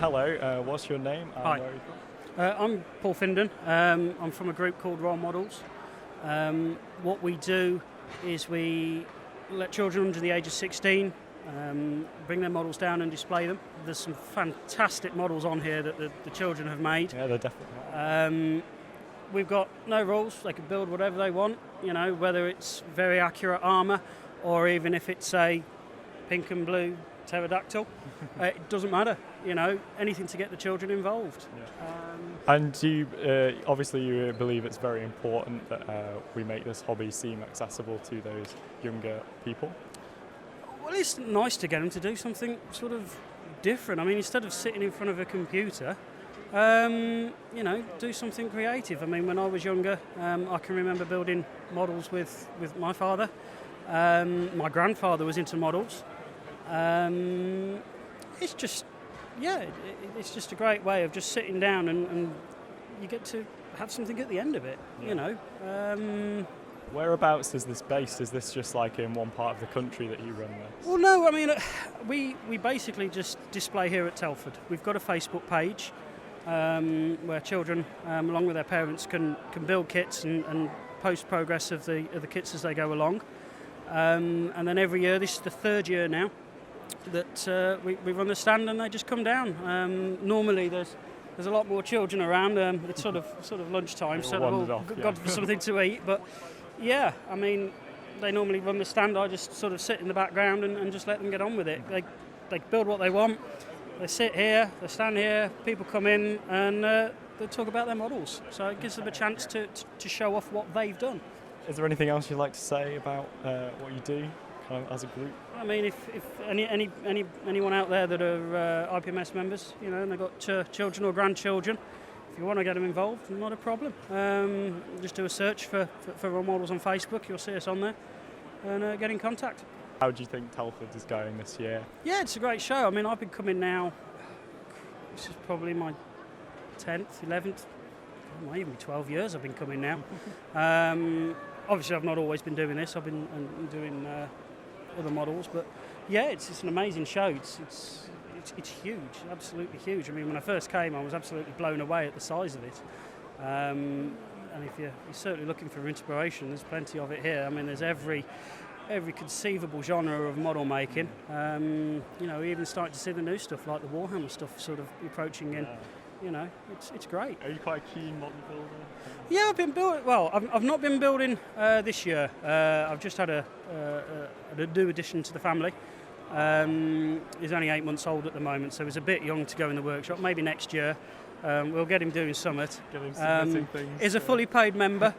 Hello, what's your name? Hi. Where are you from? I'm Paul Findon. I'm from a group called Rolemodels. What we do is we let children under the age of 16 bring their models down and display them. There's some fantastic models on here that the children have made. Yeah, they're definitely. We've got no rules. They can build whatever they want, whether it's very accurate armour or even if it's a pink and blue pterodactyl. It doesn't matter, anything to get the children involved. Yeah. And do you, obviously you believe it's very important that we make this hobby seem accessible to those younger people? Well, it's nice to get them to do something sort of different. I mean, instead of sitting in front of a computer, do something creative. I mean, when I was younger, I can remember building models with my father. My grandfather was into models. It's just a great way of just sitting down and you get to have something at the end of it, Whereabouts is this based? Is this just like in one part of the country that you run this? Well, no, I mean, we basically just display here at Telford. We've got a Facebook page where children, along with their parents, can build kits and post progress of the kits as they go along. And then every year, this is the third year now, that we run the stand and they just come down. Normally there's a lot more children around. It's sort of lunchtime, so they've all got for something to eat. But yeah, I mean, they normally run the stand. I just sort of sit in the background and just let them get on with it. They build what they want. They sit here, they stand here. People come in and they talk about their models. So it gives them a chance to show off what they've done. Is there anything else you'd like to say about what you do, kind of as a group? I mean, if anyone out there that are IPMS members, and they've got children or grandchildren, if you want to get them involved, not a problem. Just do a search for Rolemodels on Facebook. You'll see us on there, and get in contact. How do you think Telford is going this year? Yeah, it's a great show. I mean, I've been coming now. This is probably my 10th, 11th. It might even be 12 years I've been coming now. Obviously, I've not always been doing this. I've been doing other models, but yeah, it's an amazing show. It's huge, absolutely huge. I mean, when I first came, I was absolutely blown away at the size of it. And if you're certainly looking for inspiration, there's plenty of it here. I mean, there's every conceivable genre of model making. We're even starting to see the new stuff, like the Warhammer stuff, sort of approaching in. It's great. Are you quite a keen model builder? Yeah, I've been building. Well, I've not been building this year. I've just had a new addition to the family. He's only 8 months old at the moment, so he's a bit young to go in the workshop. Maybe next year we'll get him doing Summit. Get him submitting things. He's a fully paid member.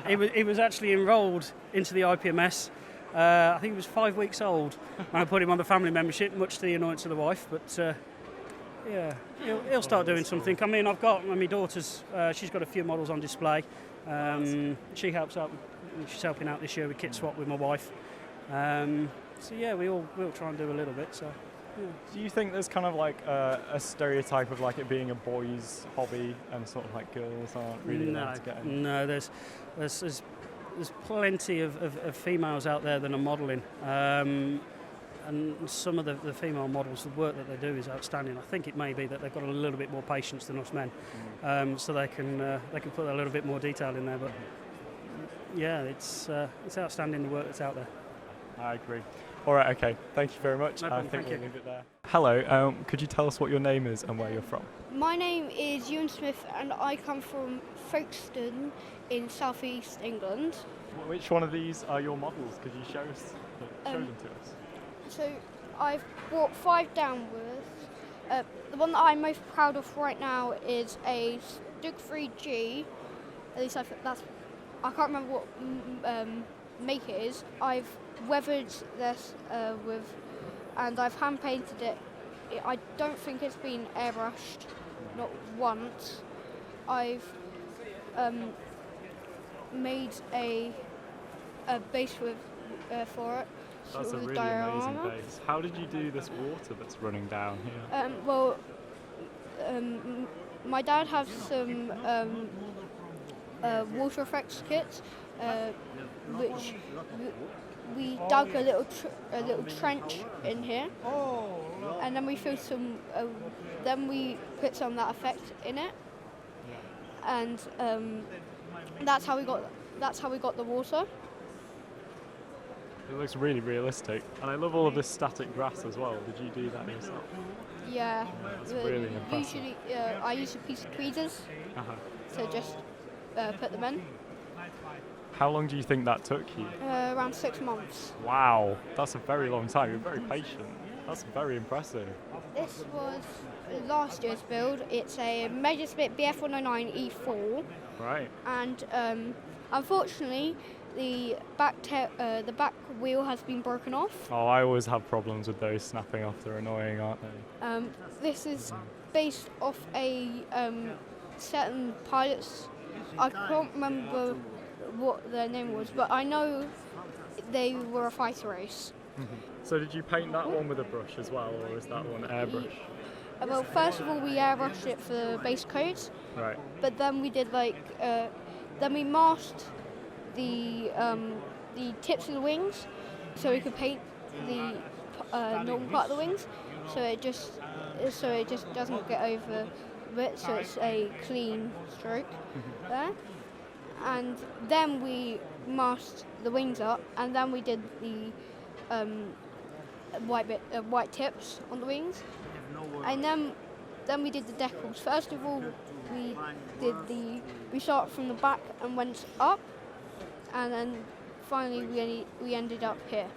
He was actually enrolled into the IPMS. I think he was 5 weeks old when I put him on the family membership, much to the annoyance of the wife. But yeah, he'll start doing something. I mean, I've got my daughter's. She's got a few models on display. She helps out. She's helping out this year with kit swap with my wife. So yeah, we'll try and do a little bit. So. Yeah. Do you think there's kind of like a stereotype of like it being a boys' hobby and sort of like girls aren't really allowed to get in? No, there's plenty of females out there that are modelling. And some of the female models, the work that they do is outstanding. I think it may be that they've got a little bit more patience than us men, so they can put a little bit more detail in there. But yeah, it's outstanding the work that's out there. I agree. All right, okay. Thank you very much. No problem, I think we'll leave it there. Hello. Could you tell us what your name is and where you're from? My name is Ewan Smith, and I come from Folkestone in southeast England. Which one of these are your models? Could you show them to us? So I've brought 5 downwards. The one that I'm most proud of right now is a Stug III. At least I can't remember what make it is. I've weathered this and I've hand painted it. I don't think it's been airbrushed, not once. I've made a base for it. That's a really amazing base. How did you do this water that's running down here? My dad has some water effects kits, we dug a little trench in here, and then we filled some. Then we put some of that effect in it, and that's how we got the water. It looks really realistic, and I love all of this static grass as well. Did you do that yourself? Yeah. It's really impressive. Usually, I use a piece of tweezers, so just put them in. How long do you think that took you? Around 6 months. Wow, that's a very long time. You're very patient. That's very impressive. This was last year's build. It's a Messerschmitt BF 109 E4. Right. And unfortunately, the back wheel has been broken off. Oh, I always have problems with those snapping off. They're annoying, aren't they? This is based off a certain pilot's. I can't remember what their name was, but I know they were a fighter race. So did you paint that one with a brush as well, or is that one airbrush? Well, first of all, we airbrushed it for the base codes. Right. But then we did then we masked the tips of the wings, so we could paint the normal part of the wings, so it just doesn't get over it, so it's a clean stroke there. And then we masked the wings up, and then we did the white tips on the wings, and then we did the decals. First of all, we started from the back and went up, and then finally we ended up here.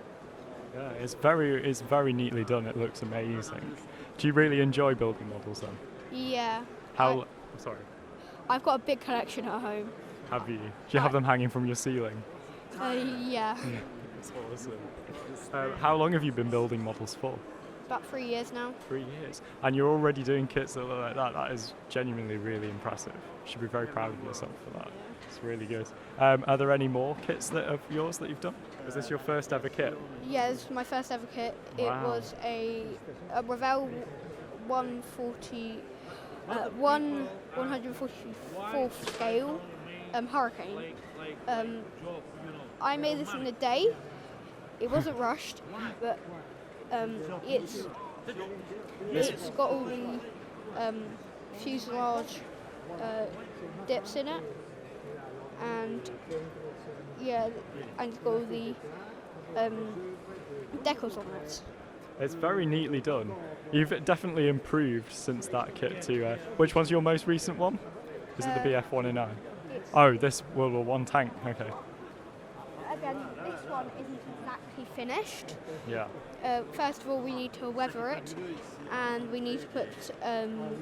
Yeah, it's very neatly done. It looks amazing. Do you really enjoy building models then? Yeah. Sorry. I've got a big collection at home. Have you? Do you have them hanging from your ceiling? Yeah. That's awesome. How long have you been building models for? About 3 years now. 3 years. And you're already doing kits that look like that. That is genuinely really impressive. You should be very proud of yourself for that. It's really good. Are there any more kits that are yours that you've done? Was this your first ever kit? Yeah, this was my first ever kit. Wow. It was a Revell 144th scale Hurricane. I made this in a day. It wasn't rushed, but it's got all the fuselage dips in it, and yeah, and it's got all the decals on it. It's very neatly done. You've definitely improved since that kit to... which one's your most recent one? Is it the BF 109? Oh, this World War I tank, okay. Again, this one isn't exactly finished. Yeah. First of all, we need to weather it, and we need to put some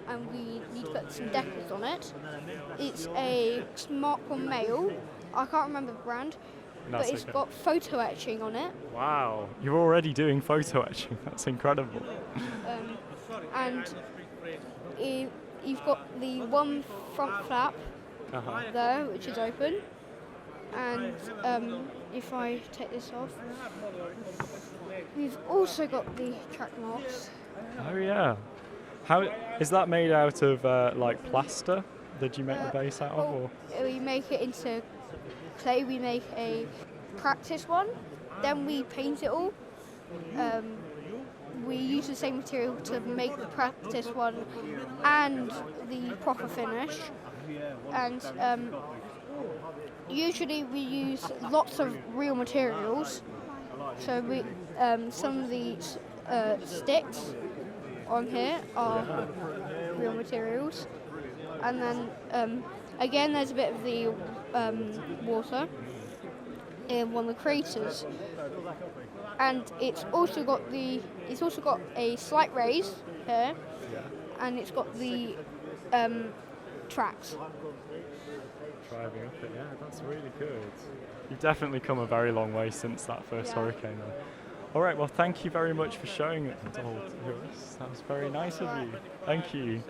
decals on it. It's a Stug III Male. I can't remember the brand, but it's got photo etching on it. Wow, you're already doing photo etching. That's incredible. And you've got the one front flap there, which is open. And if I take this off, we've also got the track marks. Oh yeah. How is that made out of like plaster? Did you make the base out of? Or? We make it into clay. We make a practice one, then we paint it all. We use the same material to make the practice one and the proper finish. And usually we use lots of real materials. So we some of the sticks on here are real materials, and then again there's a bit of the water in one of the craters, and it's also got a slight raise here, and it's got the tracks. Driving up it, yeah, that's really good. You've definitely come a very long way since that first hurricane. All right, well, thank you very much for showing it all to us. That was very nice of you. Thank you.